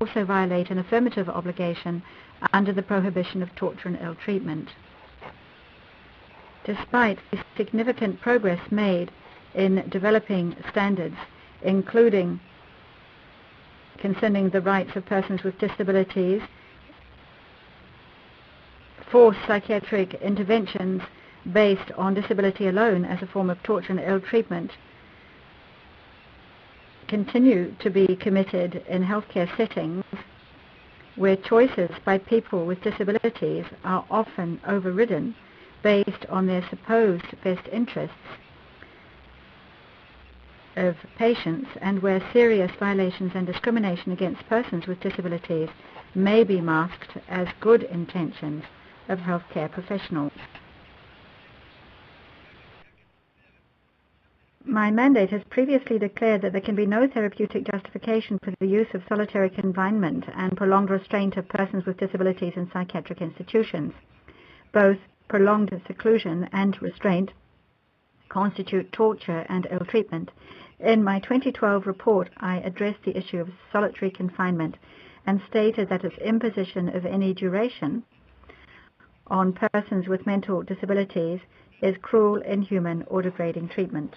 also violate an affirmative obligation under the prohibition of torture and ill treatment. Despite significant progress made in developing standards, including concerning the rights of persons with disabilities, forced psychiatric interventions based on disability alone as a form of torture and ill treatment continue to be committed in healthcare settings where choices by people with disabilities are often overridden based on their supposed best interests of patients, and where serious violations and discrimination against persons with disabilities may be masked as good intentions of healthcare professionals. My mandate has previously declared that there can be no therapeutic justification for the use of solitary confinement and prolonged restraint of persons with disabilities in psychiatric institutions. Both prolonged seclusion and restraint constitute torture and ill treatment. In my 2012 report, I addressed the issue of solitary confinement and stated that its imposition of any duration on persons with mental disabilities is cruel, inhuman, or degrading treatment.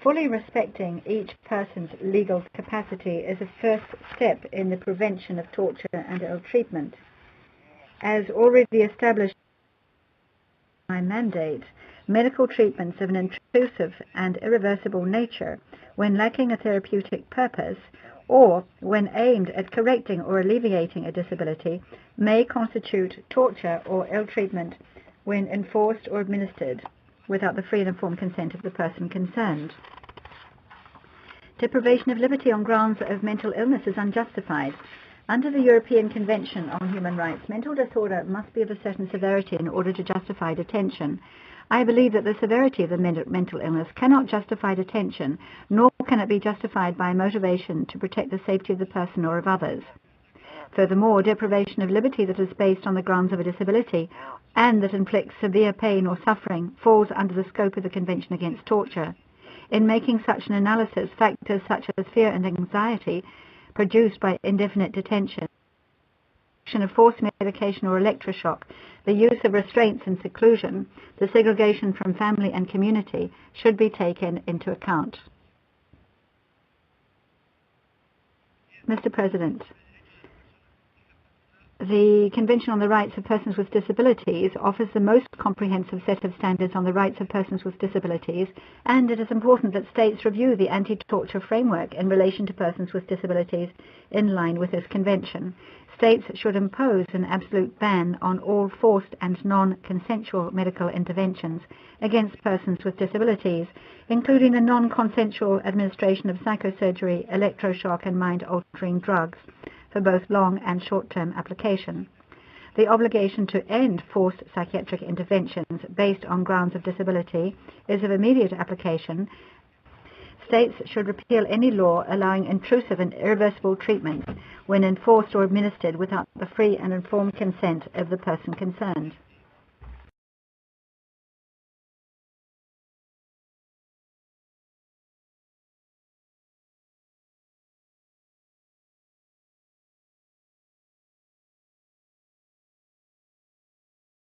Fully respecting each person's legal capacity is a first step in the prevention of torture and ill treatment. As already established in my mandate, medical treatments of an intrusive and irreversible nature, when lacking a therapeutic purpose, or when aimed at correcting or alleviating a disability, may constitute torture or ill treatment when enforced or administered without the free and informed consent of the person concerned. Deprivation of liberty on grounds of mental illness is unjustified. Under the European Convention on Human Rights, mental disorder must be of a certain severity in order to justify detention. I believe that the severity of the mental illness cannot justify detention, nor can it be justified by motivation to protect the safety of the person or of others. Furthermore, deprivation of liberty that is based on the grounds of a disability and that inflicts severe pain or suffering falls under the scope of the Convention Against Torture. In making such an analysis, factors such as fear and anxiety produced by indefinite detention, of forced medication or electroshock, the use of restraints and seclusion, the segregation from family and community should be taken into account. Mr. President, the Convention on the Rights of Persons with Disabilities offers the most comprehensive set of standards on the rights of persons with disabilities, and it is important that states review the anti-torture framework in relation to persons with disabilities in line with this convention. States should impose an absolute ban on all forced and non-consensual medical interventions against persons with disabilities, including the non-consensual administration of psychosurgery, electroshock, and mind-altering drugs for both long and short-term application. The obligation to end forced psychiatric interventions based on grounds of disability is of immediate application. States should repeal any law allowing intrusive and irreversible treatment when enforced or administered without the free and informed consent of the person concerned.